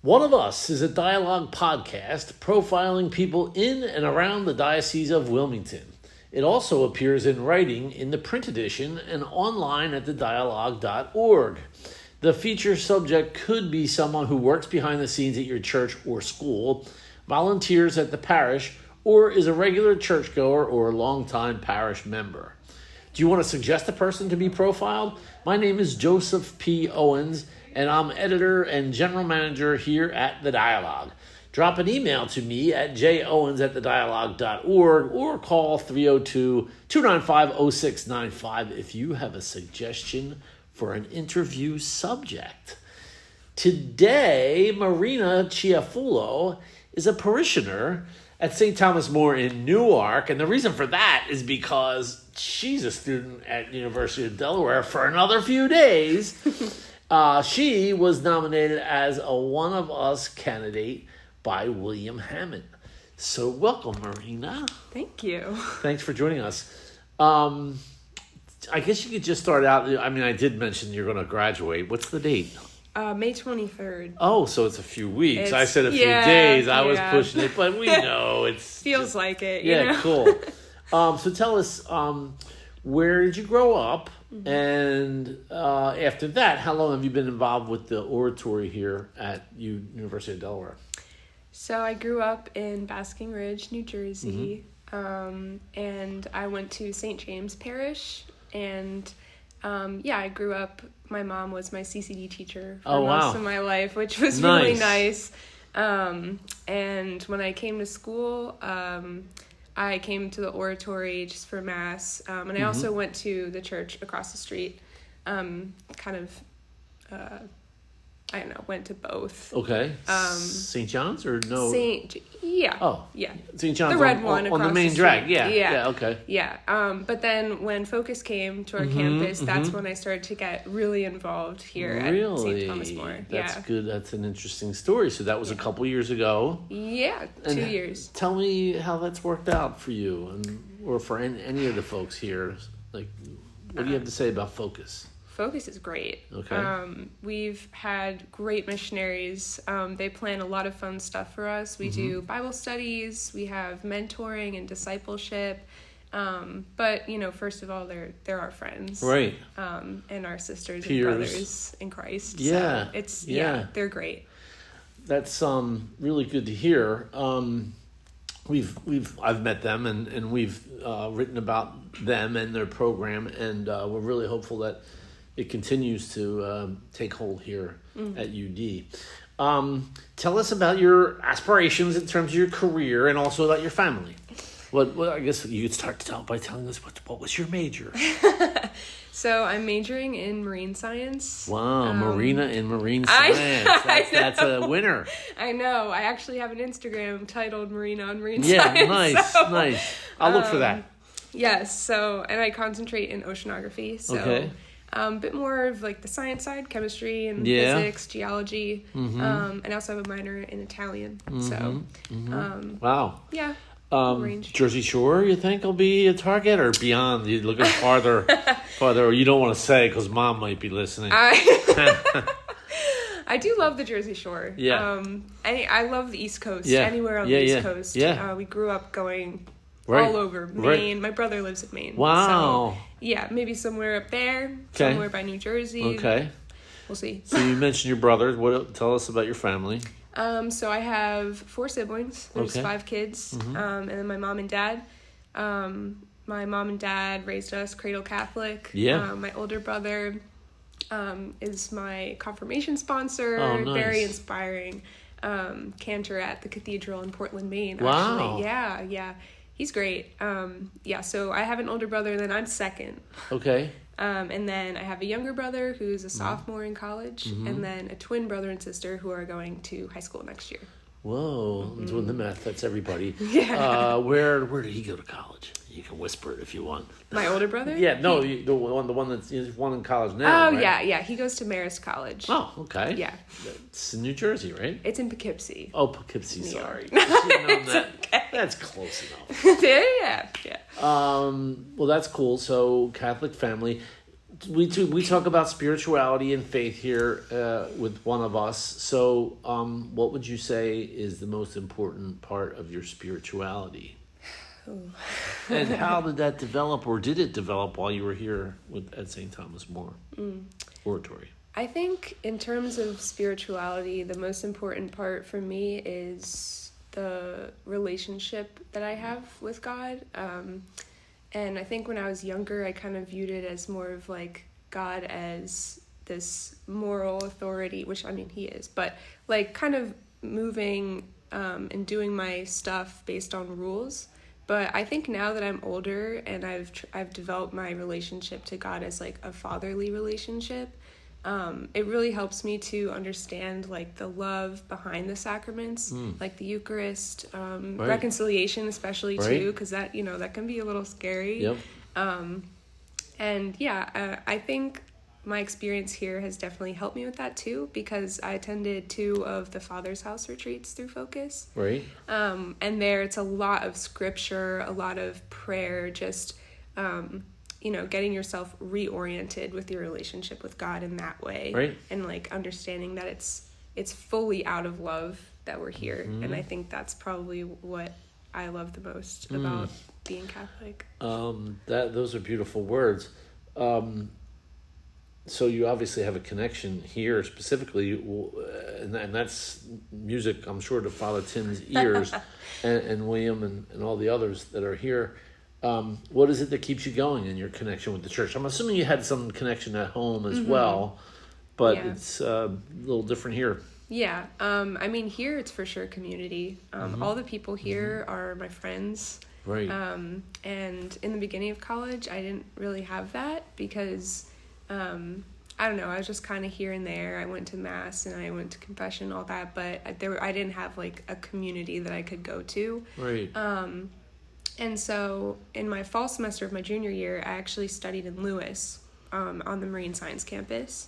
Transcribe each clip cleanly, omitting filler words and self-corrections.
One of Us is a dialogue podcast profiling people in and around the Diocese of Wilmington. It also appears in writing in the print edition and online at thedialogue.org. The feature subject could be someone who works behind the scenes at your church or school, volunteers at the parish, or is a regular churchgoer or a longtime parish member. Do you want to suggest a person to be profiled? My name is Joseph P. Owens, and I'm editor and general manager here at The Dialogue. Drop an email to me at jowens@thedialogue.org or call 302-295-0695 if you have a suggestion for an interview subject. Today, Marina Chiafullo is a parishioner at St. Thomas More in Newark, and the reason for that is because she's a student at University of Delaware for another few days. She was nominated as a One of Us candidate by William Hammond. So welcome, Marina. Thank you. Thanks for joining us. I guess you could just start out. I mean, I did mention you're going to graduate. What's the date? May 23rd. Oh, so it's a few weeks. I said a few days. I was pushing it, but we know it's... Feels like it, cool. So tell us, where did you grow up? Mm-hmm. And after that, how long have you been involved with the oratory here at University of Delaware? So I grew up in Basking Ridge, New Jersey, and I went to St. James Parish, and I grew up, my mom was my CCD teacher for most of my life, which was really nice. And when I came to school, I came to the oratory just for Mass, and I also went to the church across the street, went to both. Okay. St. John's or no? St. St. John's the red one on the main drag. Yeah. Okay. Yeah. But then when Focus came to our campus, that's when I started to get really involved here at St. Thomas More. That's good. That's an interesting story. So that was a couple years ago. Yeah, 2 years. Tell me how that's worked out for you, or for any of the folks here. Like, what do you have to say about Focus? Focus is great. Okay. We've had great missionaries. They plan a lot of fun stuff for us. We do Bible studies. We have mentoring and discipleship. But, first of all, they're our friends. Right. And our sisters Peers. and brothers in Christ. Yeah. So they're great. That's really good to hear. I've met them and we've written about them and their program, and we're really hopeful that it continues to take hold here at UD. Tell us about your aspirations in terms of your career and also about your family. What I guess you could start by telling us what was your major? So I'm majoring in marine science. Wow, Marina in marine science. That's a winner. I know. I actually have an Instagram titled Marina on Marine Science. Yeah, nice. I'll look for that. Yes, and I concentrate in oceanography. So okay. A bit more of like the science side, chemistry and physics, geology. And I also have a minor in Italian. Wow. Yeah. Jersey Shore, you think will be a target, or beyond? You looking farther, or you don't want to say because Mom might be listening. I do love the Jersey Shore. Yeah. I love the East Coast. Yeah. Anywhere on the East Coast. Yeah. We grew up going all over Maine. Right. My brother lives in Maine. Wow. So, maybe somewhere up there. Okay. Somewhere by New Jersey. Okay. We'll see. So you mentioned your brother. Tell us about your family. So I have 4 siblings. There's 5 kids. And then my mom and dad. My mom and dad raised us cradle Catholic. Yeah. My older brother is my confirmation sponsor. Oh, nice. Very inspiring. Cantor at the cathedral in Portland, Maine. Wow. Actually. Yeah. He's great. So I have an older brother, and then I'm second. Okay. And then I have a younger brother who's a sophomore in college, and then a twin brother and sister who are going to high school next year. Whoa, I'm doing the math. That's everybody. Yeah. Where did he go to college? You can whisper it if you want. My older brother? Yeah, no, the one that's one in college now. Oh, right? yeah. He goes to Marist College. Oh, okay. Yeah. It's in New Jersey, right? It's in Poughkeepsie. Oh, Poughkeepsie. Sorry. Okay. That's close enough. Yeah. Well, that's cool. So Catholic family. we talk about spirituality and faith here with one of us. So, what would you say is the most important part of your spirituality? Ooh. And how did that develop, or did it develop while you were here at St. Thomas More Oratory? I think in terms of spirituality, the most important part for me is the relationship that I have with God. And I think when I was younger, I kind of viewed it as more of like God as this moral authority, which I mean, he is, but like kind of moving and doing my stuff based on rules. But I think now that I'm older and I've developed my relationship to God as like a fatherly relationship, it really helps me to understand like the love behind the sacraments, like the Eucharist, Right. reconciliation especially Right. too, because that, that can be a little scary. Yep. And yeah, I think my experience here has definitely helped me with that too, because I attended 2 of the Father's House retreats through Focus. Right. And there it's a lot of scripture, a lot of prayer, just, getting yourself reoriented with your relationship with God in that way. Right. And like understanding that it's fully out of love that we're here. And I think that's probably what I love the most about being Catholic. Those are beautiful words. So you obviously have a connection here specifically, and that's music, I'm sure, to Father Tim's ears, and William and all the others that are here. What is it that keeps you going in your connection with the church? I'm assuming you had some connection at home as well, but it's a little different here. Yeah. I mean, here it's for sure community. All the people here are my friends. Right. And in the beginning of college, I didn't really have that because, I don't know, I was just kind of here and there. I went to mass and I went to confession, all that, but I didn't have like a community that I could go to. Right. And so in my fall semester of my junior year, I actually studied in Lewis, on the Marine Science campus.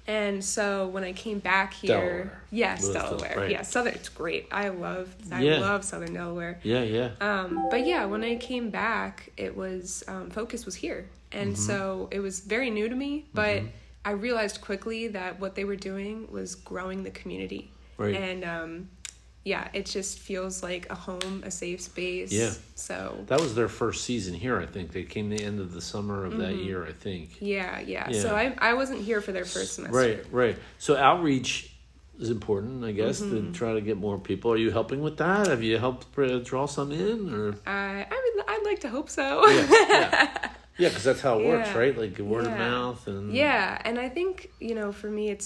And so when I came back here, Delaware. yes, Lewis, Delaware. right. Yeah, Southern, it's great. I love Southern Delaware. Yeah. But yeah, when I came back, it was, Focus was here. And so it was very new to me, but I realized quickly that what they were doing was growing the community. Right. And, it just feels like a home, a safe space. Yeah. So That was their first season here, I think. They came the end of the summer of that year, I think. Yeah. So I wasn't here for their first semester. Right. So outreach is important, I guess, to try to get more people. Are you helping with that? Have you helped draw some in? Or I mean, I'd like to hope so. Yeah, because that's how it works, Yeah. right? Like word of mouth and Yeah, and I think, for me,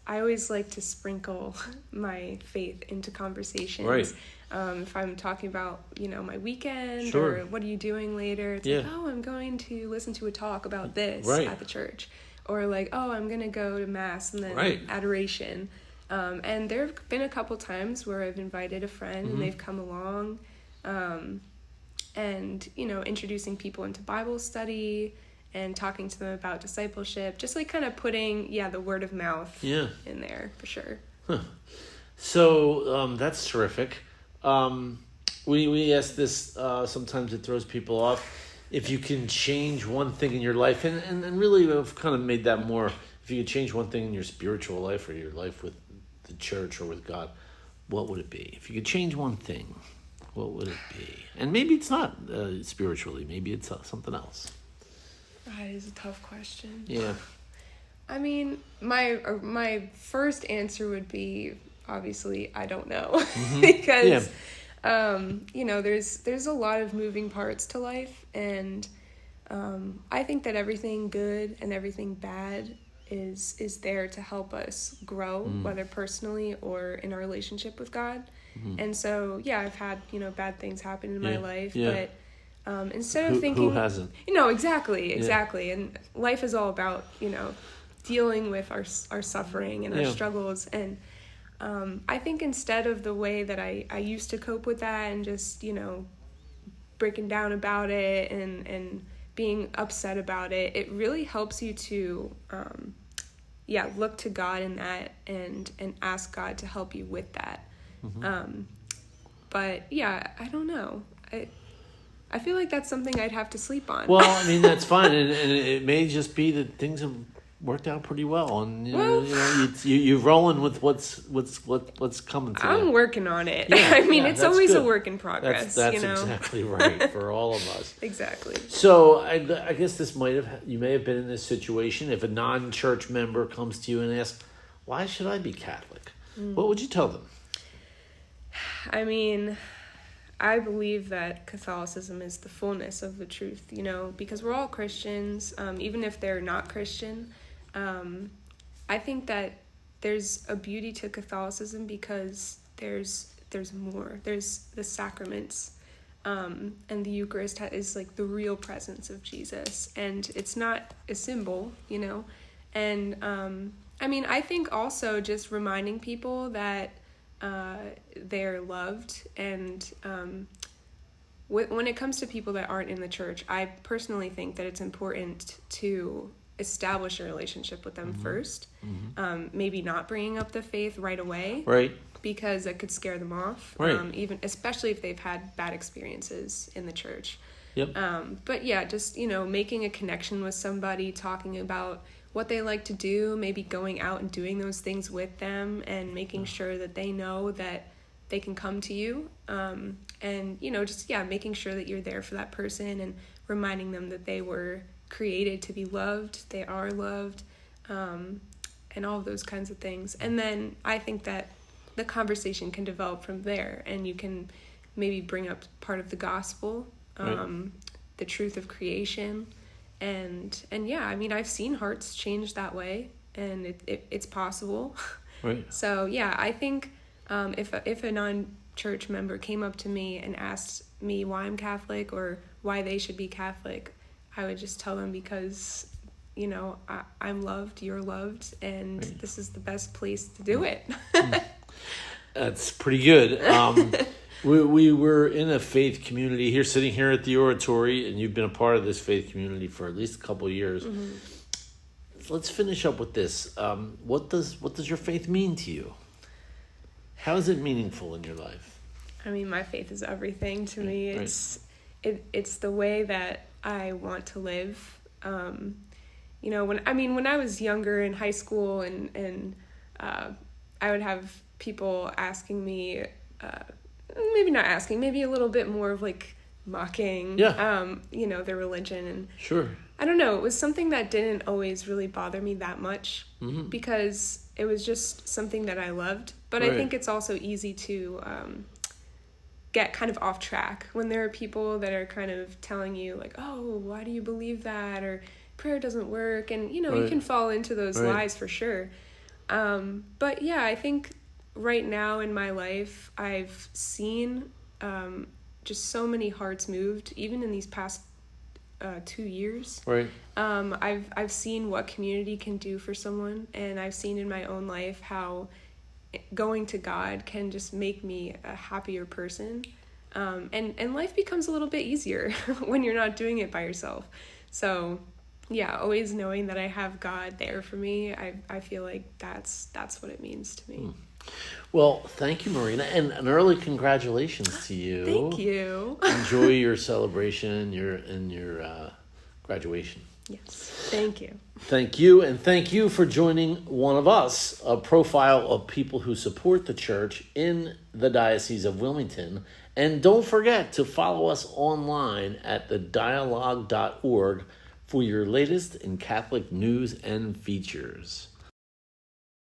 I always like to sprinkle my faith into conversations. Right. If I'm talking about, my weekend Sure. or what are you doing later, it's like, oh, I'm going to listen to a talk about this at the church. Or like, oh, I'm going to go to mass and then adoration. And there have been a couple times where I've invited a friend and they've come along, and, introducing people into Bible study and talking to them about discipleship, just like kind of putting, the word of mouth in there for sure. Huh. So that's terrific. We ask this, sometimes it throws people off. If you can change one thing in your life, and really we've kind of made that more, if you could change one thing in your spiritual life or your life with the church or with God, what would it be? If you could change one thing, what would it be? And maybe it's not spiritually, maybe it's something else. That is a tough question. Yeah. I mean, my first answer would be, obviously, I don't know. Because, there's a lot of moving parts to life. And I think that everything good and everything bad is there to help us grow, whether personally or in our relationship with God. And so, I've had, bad things happen in my life, but instead of thinking, who hasn't? Exactly. And life is all about, dealing with our suffering and our struggles. And I think instead of the way that I used to cope with that and just, breaking down about it and being upset about it, it really helps you to, look to God in that and ask God to help you with that. But I don't know. I feel like that's something I'd have to sleep on. Well, I mean, that's fine, and it may just be that things have worked out pretty well, and you're rolling with what's coming to you. I'm working on it. Yeah, I mean, it's always good. a work in progress. That's exactly right for all of us. Exactly. So I guess you may have been in this situation. If a non-church member comes to you and asks, "Why should I be Catholic?" What would you tell them? I mean, I believe that Catholicism is the fullness of the truth, because we're all Christians, even if they're not Christian. I think that there's a beauty to Catholicism because there's more. There's the sacraments, and the Eucharist is like the real presence of Jesus, and it's not a symbol, And I mean, I think also just reminding people that they're loved, and when it comes to people that aren't in the church, I personally think that it's important to establish a relationship with them first. Maybe not bringing up the faith right away, right? Because it could scare them off, right? Even especially if they've had bad experiences in the church. Yep. But yeah, just making a connection with somebody, talking about what they like to do, maybe going out and doing those things with them, and making sure that they know that they can come to you, and making sure that you're there for that person, and reminding them that they were created to be loved, they are loved, and all of those kinds of things. And then I think that the conversation can develop from there, and you can maybe bring up part of the gospel, the truth of creation. And yeah, I mean, I've seen hearts change that way, and it's possible. Right. So yeah, I think if a non-church member came up to me and asked me why I'm Catholic or why they should be Catholic, I would just tell them because, I'm loved, you're loved, and this is the best place to do it. That's pretty good. We were in a faith community here, sitting here at the oratory, and you've been a part of this faith community for at least a couple of years. Let's finish up with this. What does your faith mean to you? How is it meaningful in your life? I mean, my faith is everything to me. It's the way that I want to live. When I was younger in high school, and I would have people asking me. Maybe not asking, maybe a little bit more of like mocking, their religion. And sure. I don't know, it was something that didn't always really bother me that much, because it was just something that I loved. But I think it's also easy to get kind of off track when there are people that are kind of telling you like, oh, why do you believe that? Or prayer doesn't work. And, you can fall into those lies for sure. But yeah, I think right now in my life, I've seen just so many hearts moved, even in these past 2 years. Right. I've seen what community can do for someone, and I've seen in my own life how going to God can just make me a happier person. And life becomes a little bit easier when you're not doing it by yourself. So yeah, always knowing that I have God there for me, I feel like that's what it means to me. Well, thank you, Marina, and an early congratulations to you. Thank you. Enjoy your celebration and your graduation. Yes, thank you. Thank you, and thank you for joining One of Us, a profile of people who support the church in the Diocese of Wilmington. And don't forget to follow us online at thedialogue.org for your latest in Catholic news and features.